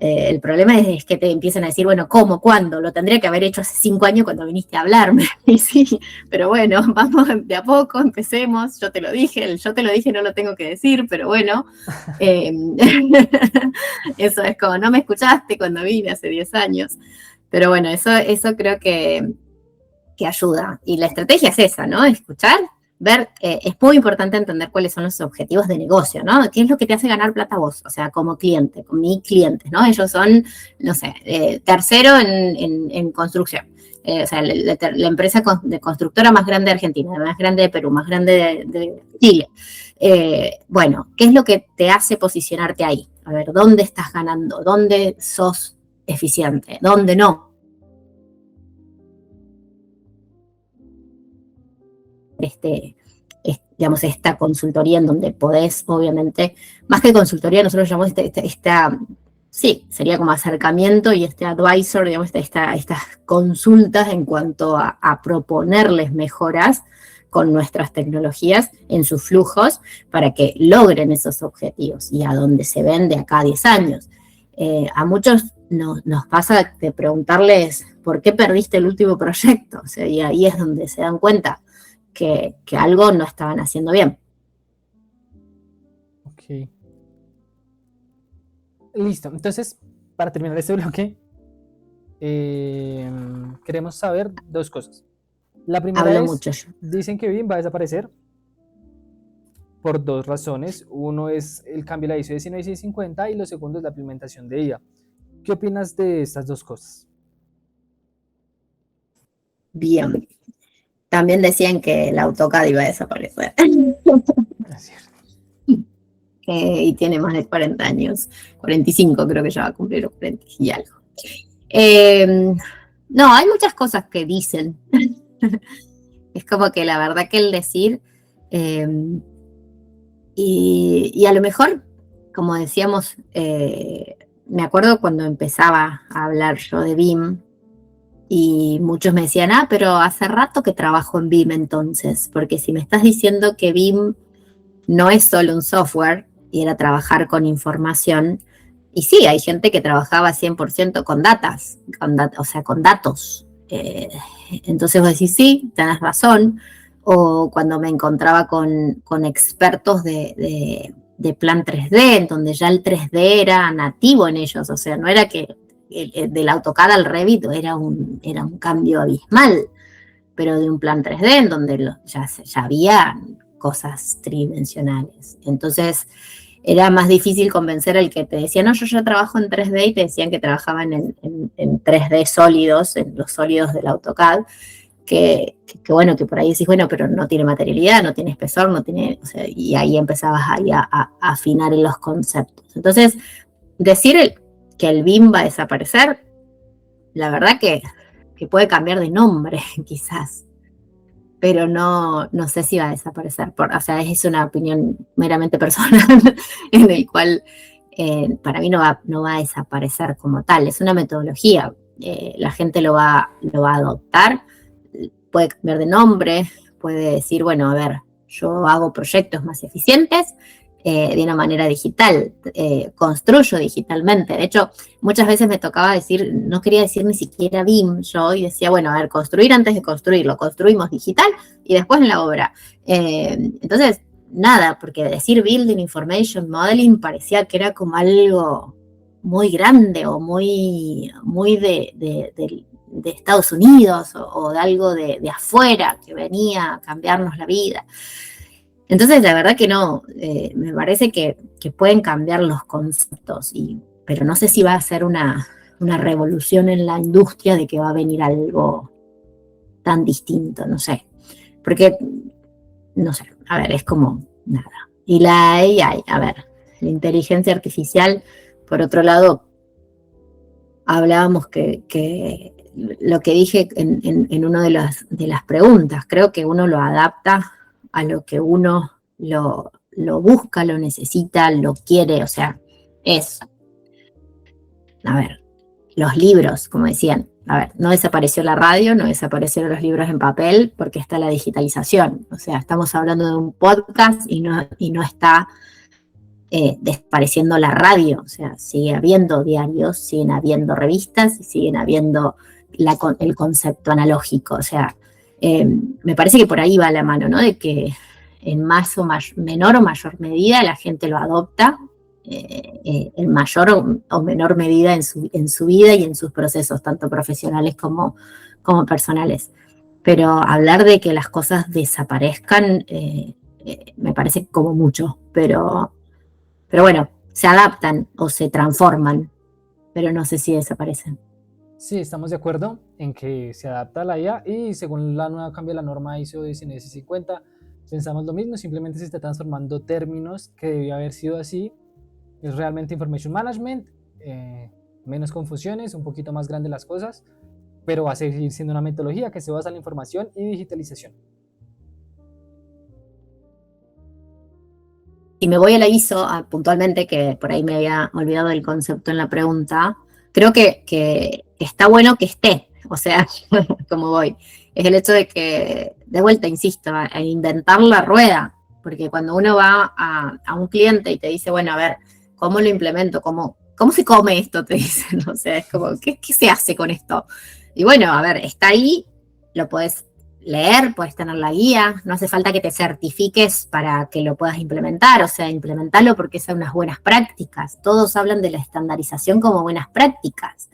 El problema es que te empiezan a decir, bueno, ¿cómo? ¿Cuándo? Lo tendría que haber hecho hace 5 años cuando viniste a hablarme. Y sí, pero bueno, vamos de a poco, empecemos. Yo te lo dije no lo tengo que decir, pero bueno. Eso es como, no me escuchaste cuando vine hace 10 años. Pero bueno, eso creo que ayuda. Y la estrategia es esa, ¿no? Escuchar, ver, es muy importante entender cuáles son los objetivos de negocio, ¿no? ¿Qué es lo que te hace ganar plata vos? O sea, como cliente, con mis clientes, ¿no? Ellos son, no sé, tercero en construcción. O sea, la empresa de constructora más grande de Argentina, más grande de Perú, más grande de Chile. Bueno, ¿qué es lo que te hace posicionarte ahí? A ver, ¿dónde estás ganando? ¿Dónde sos eficiente? ¿Dónde no? Digamos, esta consultoría en donde podés, obviamente, más que consultoría, nosotros llamamos sí, sería como acercamiento y este advisor, digamos, estas consultas en cuanto a proponerles mejoras con nuestras tecnologías en sus flujos para que logren esos objetivos y a dónde se ven de acá a 10 años. A muchos nos pasa de preguntarles por qué perdiste el último proyecto, o sea, y ahí es donde se dan cuenta que algo no estaban haciendo bien. Ok. Listo. Entonces, para terminar este bloque, queremos saber dos cosas. La primera Hablo es, mucho yo. dicen que BIM va a desaparecer por dos razones. Uno es el cambio de la ISO 19650 y lo segundo es la implementación de IA. ¿Qué opinas de estas dos cosas? Bien. También decían que el AutoCAD iba a desaparecer. Es cierto. Y tiene más de 40 años. 45 creo que ya va a cumplir los 40 y algo. No, hay muchas cosas que dicen. Es como que la verdad que el decir, eh, y a lo mejor, como decíamos, me acuerdo cuando empezaba a hablar yo de BIM, y muchos me decían, pero hace rato que trabajo en BIM entonces, porque si me estás diciendo que BIM no es solo un software y era trabajar con información, y sí, hay gente que trabajaba 100% con datas, o sea, con datos. Entonces vos decís, sí, tenés razón. O cuando me encontraba con expertos de plan 3D, en donde ya el 3D era nativo en ellos, o sea, no era que del AutoCAD al Revit era un cambio abismal, pero de un plan 3D en donde ya había cosas tridimensionales. Entonces era más difícil convencer al que te decía, no, yo ya trabajo en 3D y te decían que trabajaban en 3D sólidos, en los sólidos del AutoCAD, que bueno, que por ahí decís, bueno, pero no tiene materialidad, no tiene espesor, no tiene, o sea, y ahí empezabas ahí a afinar en los conceptos. Entonces, decir que el BIM va a desaparecer, la verdad que puede cambiar de nombre, quizás, pero no sé si va a desaparecer. O sea, es una opinión meramente personal en el cual para mí no va a desaparecer como tal. Es una metodología. La gente lo va a adoptar, puede cambiar de nombre, puede decir, bueno, a ver, yo hago proyectos más eficientes de una manera digital, construyo digitalmente. De hecho, muchas veces me tocaba decir, no quería decir ni siquiera BIM yo, y decía, bueno, a ver, construir antes de construirlo, construimos digital y después en la obra. Entonces, nada, porque decir Building Information Modeling parecía que era como algo muy grande o muy de Estados Unidos o de algo de afuera que venía a cambiarnos la vida. Entonces, la verdad que no, me parece que pueden cambiar los conceptos, pero no sé si va a ser una revolución en la industria de que va a venir algo tan distinto, no sé. Porque, no sé, a ver, es como nada. Y la AI, a ver, la inteligencia artificial, por otro lado, hablábamos que lo que dije en una de las preguntas, creo que uno lo adapta a lo que uno lo busca, lo necesita, lo quiere, o sea, es, a ver, los libros, como decían, a ver, no desapareció la radio, no desaparecieron los libros en papel porque está la digitalización, o sea, estamos hablando de un podcast y no está desapareciendo la radio, o sea, sigue habiendo diarios, siguen habiendo revistas y siguen habiendo el concepto analógico, o sea, me parece que por ahí va la mano, ¿no? De que en menor o mayor medida la gente lo adopta, en mayor o menor medida en su vida y en sus procesos, tanto profesionales como personales. Pero hablar de que las cosas desaparezcan, me parece como mucho, pero bueno, se adaptan o se transforman, pero no sé si desaparecen. Sí, estamos de acuerdo en que se adapta a la IA y según la nueva cambia la norma ISO 19650, pensamos lo mismo, simplemente se está transformando términos que debía haber sido así. Es realmente Information Management, menos confusiones, un poquito más grande las cosas, pero va a seguir siendo una metodología que se basa en la información y digitalización. si me voy a la ISO, puntualmente, que por ahí me había olvidado del concepto en la pregunta, creo que está bueno que esté, o sea, como voy. Es el hecho de que, de vuelta, insisto, a inventar la rueda, porque cuando uno va a un cliente y te dice, bueno, a ver, ¿cómo lo implemento? ¿Cómo se come esto? Te dicen, o sea, es como, ¿qué se hace con esto? Y bueno, a ver, está ahí, lo puedes leer, puedes tener la guía, no hace falta que te certifiques para que lo puedas implementar, o sea, implementarlo porque son unas buenas prácticas. Todos hablan de la estandarización como buenas prácticas.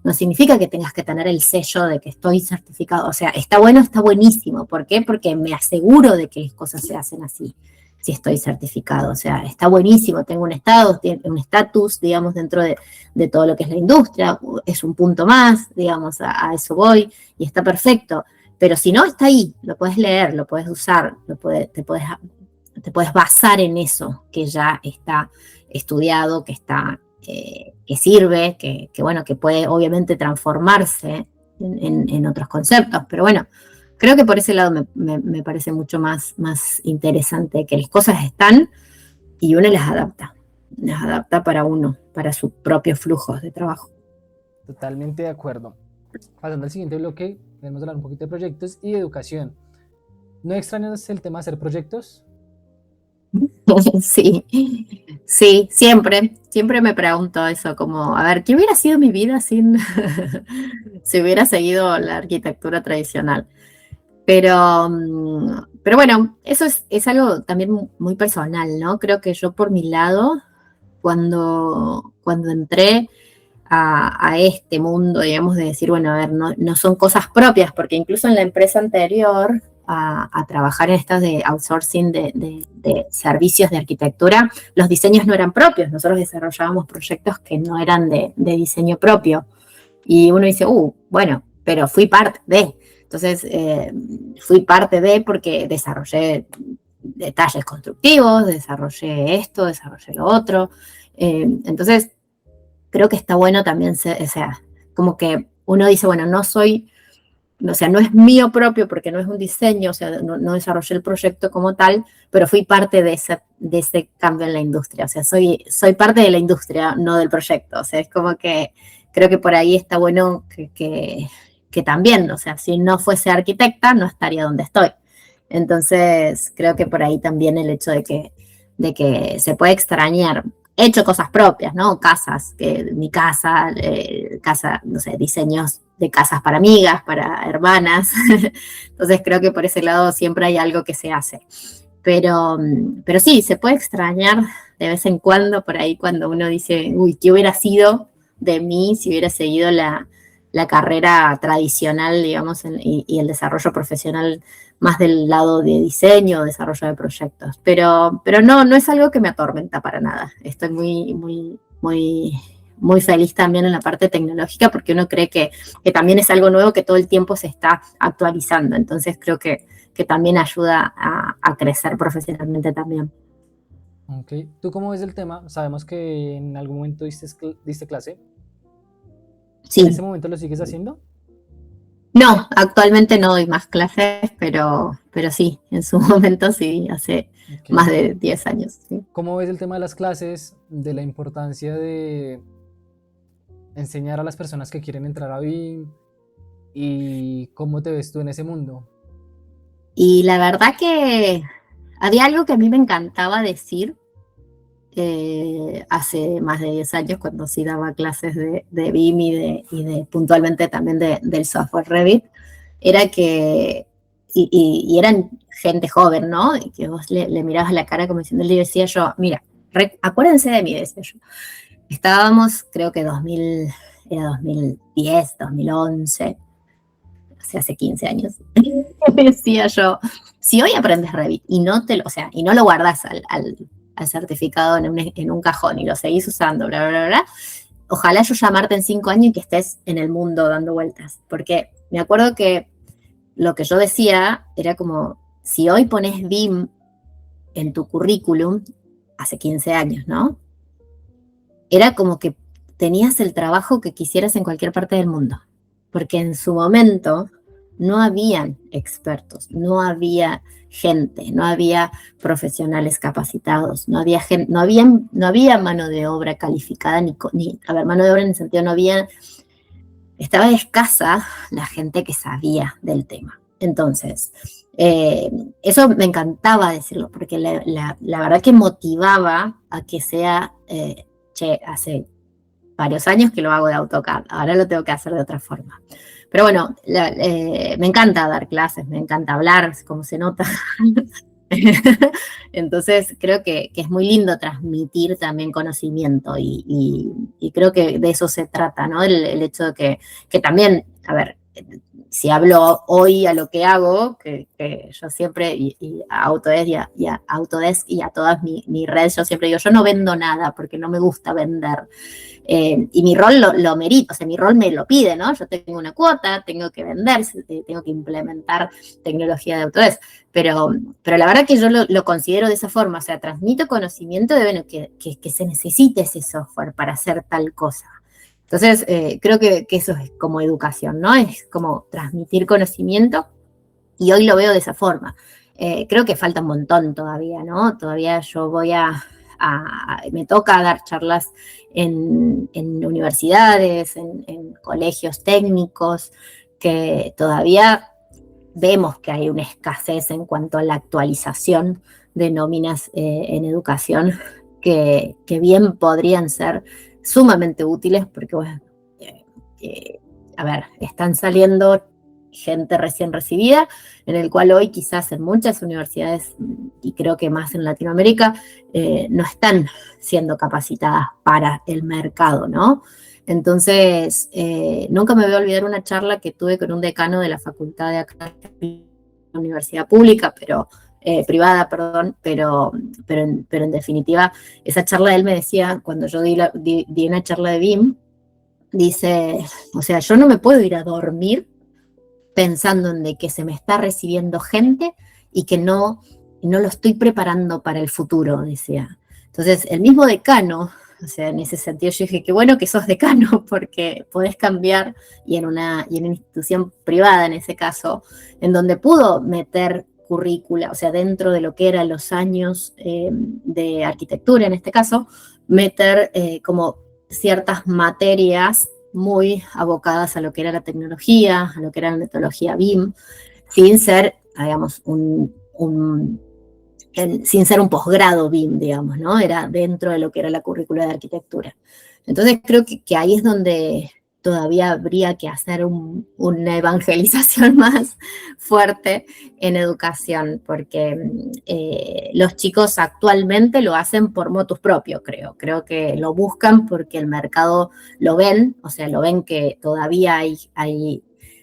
No significa que tengas que tener el sello de que estoy certificado, o sea, está bueno, está buenísimo. ¿Por qué? Porque me aseguro de que las cosas se hacen así, si estoy certificado, o sea, está buenísimo, tengo un estatus, digamos, dentro de todo lo que es la industria, es un punto más, digamos, a eso voy, y está perfecto. Pero si no, está ahí, lo puedes leer, lo puedes usar, te puedes basar en eso que ya está estudiado, que sirve, bueno, que puede obviamente transformarse en otros conceptos. Pero bueno, creo que por ese lado me parece mucho más interesante que las cosas están y uno las adapta para uno, para sus propios flujos de trabajo. Totalmente de acuerdo. Pasando al siguiente bloque, queremos hablar un poquito de proyectos y de educación. ¿No extrañas el tema de hacer proyectos? Sí, siempre me pregunto eso, como, a ver, ¿qué hubiera sido mi vida sin si hubiera seguido la arquitectura tradicional? Pero bueno, eso es algo también muy personal, ¿no? Creo que yo por mi lado, cuando entré a este mundo, digamos, de decir, bueno, a ver, no son cosas propias, porque incluso en la empresa anterior a trabajar en estas de outsourcing de servicios de arquitectura, los diseños no eran propios, nosotros desarrollábamos proyectos que no eran de diseño propio. Y uno dice, bueno, pero fui parte de. Entonces, fui parte de porque desarrollé detalles constructivos, desarrollé esto, desarrollé lo otro. Entonces, creo que está bueno también, o sea, como que uno dice, bueno, no es mío propio porque no es un diseño, o sea, no desarrollé el proyecto como tal, pero fui parte de ese cambio en la industria, o sea, soy parte de la industria, no del proyecto, o sea, es como que creo que por ahí está bueno que también, o sea, si no fuese arquitecta, no estaría donde estoy. Entonces, creo que por ahí también el hecho de que se puede extrañar. He hecho cosas propias, ¿no? Casas, mi casa, no sé, diseños de casas para amigas, para hermanas. Entonces creo que por ese lado siempre hay algo que se hace. Pero sí, se puede extrañar de vez en cuando, por ahí cuando uno dice, ¿qué hubiera sido de mí si hubiera seguido la carrera tradicional, digamos, y el desarrollo profesional más del lado de diseño, desarrollo de proyectos? Pero no es algo que me atormenta para nada. Estoy muy feliz también en la parte tecnológica porque uno cree que también es algo nuevo que todo el tiempo se está actualizando. Entonces creo que también ayuda a crecer profesionalmente también. Ok. ¿Tú cómo ves el tema? Sabemos que en algún momento diste clase. Sí. ¿En ese momento lo sigues haciendo? No, actualmente no doy más clases, pero sí, en su momento sí, hace más de 10 años. Sí. ¿Cómo ves el tema de las clases, de la importancia de enseñar a las personas que quieren entrar a BIM y cómo te ves tú en ese mundo? Y la verdad que había algo que a mí me encantaba decir hace más de 10 años cuando sí daba clases de BIM y de puntualmente también del software Revit, era que, y eran gente joven, ¿no? Y que vos le mirabas la cara como diciendo, le decía yo, mira, acuérdense de mí, decía yo. Estábamos, creo que era 2010, 2011, hace 15 años. Decía yo, si hoy aprendes Revit y no lo guardas al certificado en un cajón y lo seguís usando, bla, bla, bla, bla, ojalá yo llamarte en 5 años y que estés en el mundo dando vueltas. Porque me acuerdo que lo que yo decía era como, si hoy pones BIM en tu currículum, hace 15 años, ¿no? Era como que tenías el trabajo que quisieras en cualquier parte del mundo. Porque en su momento no habían expertos, no había gente, no había profesionales capacitados, no había mano de obra calificada, a ver, mano de obra en el sentido estaba escasa la gente que sabía del tema. Entonces, eso me encantaba decirlo, porque la verdad que motivaba a que sea, hace varios años que lo hago de AutoCAD, ahora lo tengo que hacer de otra forma. Pero bueno, me encanta dar clases, me encanta hablar, como se nota. Entonces creo que es muy lindo transmitir también conocimiento y creo que de eso se trata, ¿no? El hecho de que también, a ver, si hablo hoy a lo que hago, que yo siempre, y a Autodesk y a todas mi red, yo siempre digo, yo no vendo nada porque no me gusta vender. Y mi rol lo merita, o sea, mi rol me lo pide, ¿no? Yo tengo una cuota, tengo que vender, tengo que implementar tecnología de Autodesk, pero la verdad que yo lo considero de esa forma, o sea, transmito conocimiento de, bueno, que se necesite ese software para hacer tal cosa. Entonces, creo que eso es como educación, ¿no? Es como transmitir conocimiento y hoy lo veo de esa forma. Creo que falta un montón todavía, ¿no? Todavía yo me toca dar charlas en universidades, en colegios técnicos, que todavía vemos que hay una escasez en cuanto a la actualización de nóminas en educación, que bien podrían ser sumamente útiles, porque, bueno, a ver, están saliendo gente recién recibida, en el cual hoy quizás en muchas universidades, y creo que más en Latinoamérica, no están siendo capacitadas para el mercado, ¿no? Entonces, nunca me voy a olvidar una charla que tuve con un decano de la facultad de acá, la universidad pública, pero privada, perdón, pero en definitiva, esa charla él me decía, cuando yo di una charla de BIM, dice, o sea, yo no me puedo ir a dormir pensando en de que se me está recibiendo gente y que no lo estoy preparando para el futuro, decía. Entonces, el mismo decano, o sea, en ese sentido yo dije, qué bueno que sos decano, porque podés cambiar, y en una institución privada en ese caso, en donde pudo meter currícula, o sea, dentro de lo que eran los años de arquitectura en este caso, meter como ciertas materias muy abocadas a lo que era la tecnología, a lo que era la metodología BIM, sin ser, digamos, sin ser un posgrado BIM, digamos, ¿no? Era dentro de lo que era la currícula de arquitectura. Entonces creo que ahí es donde todavía habría que hacer una evangelización más fuerte en educación, porque los chicos actualmente lo hacen por motus propio, creo que lo buscan porque el mercado lo ven, o sea, lo ven que todavía hay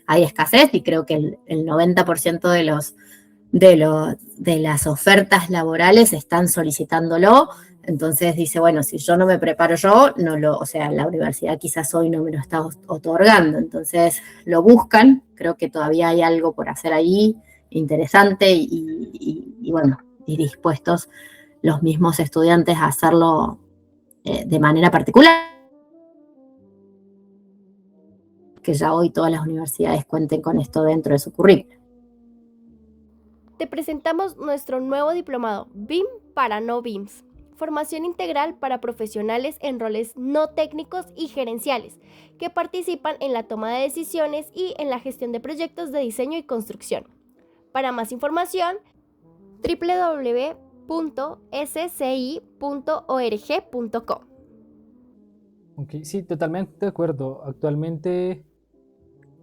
escasez, y creo que el 90% de las ofertas laborales están solicitándolo. Entonces dice, bueno, si yo no me preparo yo, o sea, la universidad quizás hoy no me lo está otorgando. Entonces lo buscan, creo que todavía hay algo por hacer ahí interesante y bueno, y dispuestos los mismos estudiantes a hacerlo de manera particular, que ya hoy todas las universidades cuenten con esto dentro de su currículum. Te presentamos nuestro nuevo diplomado BIM para no BIMs. Formación integral para profesionales en roles no técnicos y gerenciales, que participan en la toma de decisiones y en la gestión de proyectos de diseño y construcción. Para más información, www.sci.org.co. Ok, sí, totalmente de acuerdo. Actualmente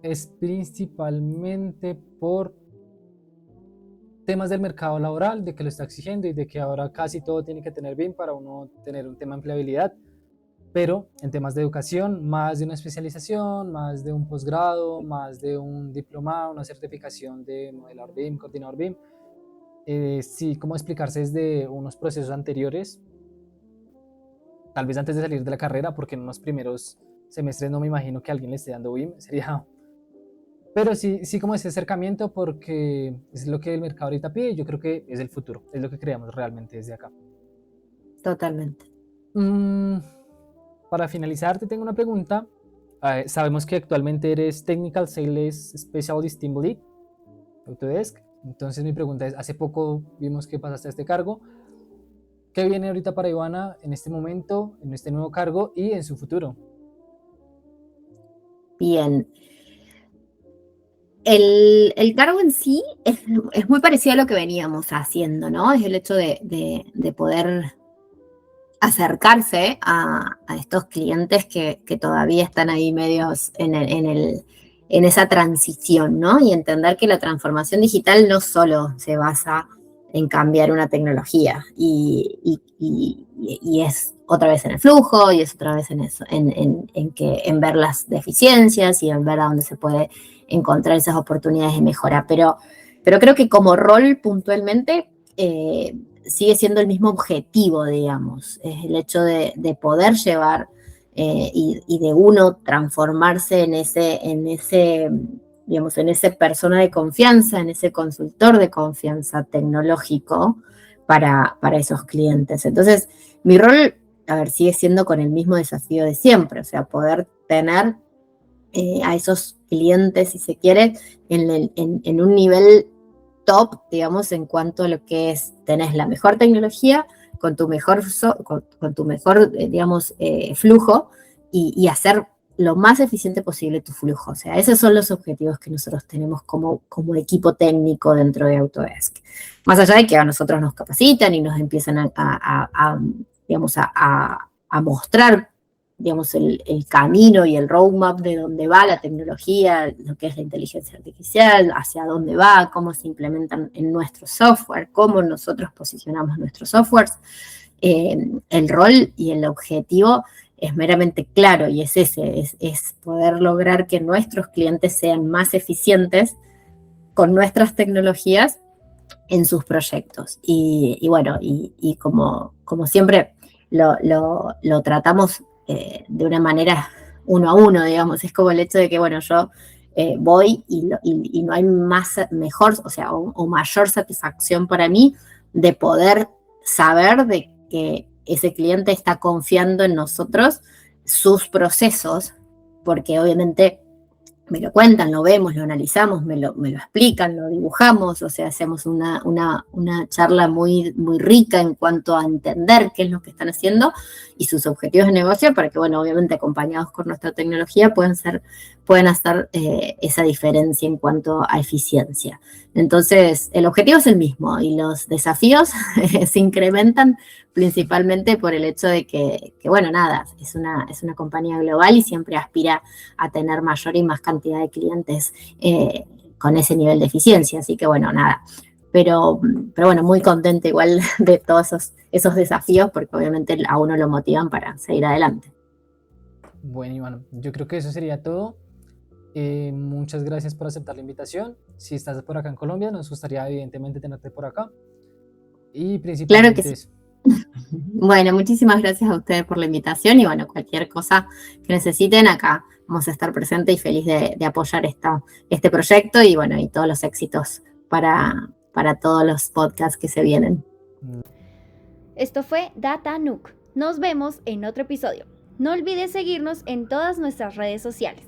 es principalmente por temas del mercado laboral, de que lo está exigiendo y de que ahora casi todo tiene que tener BIM para uno tener un tema de empleabilidad. Pero en temas de educación, más de una especialización, más de un posgrado, más de un diplomado, una certificación de modelador BIM, coordinador BIM, sí, cómo explicarse desde unos procesos anteriores, tal vez antes de salir de la carrera, porque en unos primeros semestres no me imagino que alguien le esté dando BIM, sería... Pero sí como ese acercamiento, porque es lo que el mercado ahorita pide y yo creo que es el futuro, es lo que creamos realmente desde acá. Totalmente. Para finalizar, te tengo una pregunta Sabemos que actualmente eres Technical Sales Specialist Team Lead, Autodesk. Entonces mi pregunta es, hace poco vimos que pasaste a este cargo. ¿Qué viene ahorita para Ivana en este momento, en este nuevo cargo y en su futuro? Bien. El cargo en sí es muy parecido a lo que veníamos haciendo, ¿no? Es el hecho de poder acercarse a estos clientes que todavía están ahí medios en esa transición, ¿no? Y entender que la transformación digital no solo se basa en cambiar una tecnología y es otra vez en el flujo y es otra vez en eso, en ver las deficiencias y en ver a dónde se puede encontrar esas oportunidades de mejora. Pero creo que como rol puntualmente sigue siendo el mismo objetivo, digamos, es el hecho de poder llevar y de uno transformarse en ese, digamos, en ese persona de confianza, en ese consultor de confianza tecnológico para esos clientes. Entonces, mi rol, a ver, sigue siendo con el mismo desafío de siempre, o sea, poder tener a esos clientes, si se quiere, en un nivel top, digamos, en cuanto a lo que es, tenés la mejor tecnología, con tu mejor, con tu mejor digamos, flujo y hacer lo más eficiente posible tu flujo. O sea, esos son los objetivos que nosotros tenemos como equipo técnico dentro de Autodesk. Más allá de que a nosotros nos capacitan y nos empiezan digamos, a mostrar, digamos, el camino y el roadmap de dónde va la tecnología, lo que es la inteligencia artificial, hacia dónde va, cómo se implementan en nuestro software, cómo nosotros posicionamos nuestros softwares. El rol y el objetivo es meramente claro y es ese, es poder lograr que nuestros clientes sean más eficientes con nuestras tecnologías en sus proyectos. Y bueno, y como siempre lo tratamos de una manera uno a uno, digamos, es como el hecho de que, bueno, yo voy y no hay mejor, o sea, o mayor satisfacción para mí de poder saber de que ese cliente está confiando en nosotros, sus procesos, porque obviamente me lo cuentan, lo vemos, lo analizamos, me lo explican, lo dibujamos, o sea, hacemos una charla muy, muy rica en cuanto a entender qué es lo que están haciendo y sus objetivos de negocio para que, bueno, obviamente acompañados con nuestra tecnología puedan hacer esa diferencia en cuanto a eficiencia. Entonces, el objetivo es el mismo y los desafíos se incrementan principalmente por el hecho de que bueno, nada, es una compañía global y siempre aspira a tener mayor y más cantidad de clientes con ese nivel de eficiencia. Así que bueno, nada. Pero bueno, muy contenta igual de todos esos desafíos porque obviamente a uno lo motivan para seguir adelante. Bueno, Iván, yo creo que eso sería todo. Muchas gracias por aceptar la invitación. Si estás por acá en Colombia, nos gustaría evidentemente tenerte por acá. Y principalmente claro que sí. eso. Bueno, muchísimas gracias a ustedes por la invitación y bueno, cualquier cosa que necesiten acá vamos a estar presentes y feliz de apoyar este proyecto y bueno, y todos los éxitos para todos los podcasts que se vienen. Esto fue Data Nuke. Nos vemos en otro episodio. No olvides seguirnos en todas nuestras redes sociales.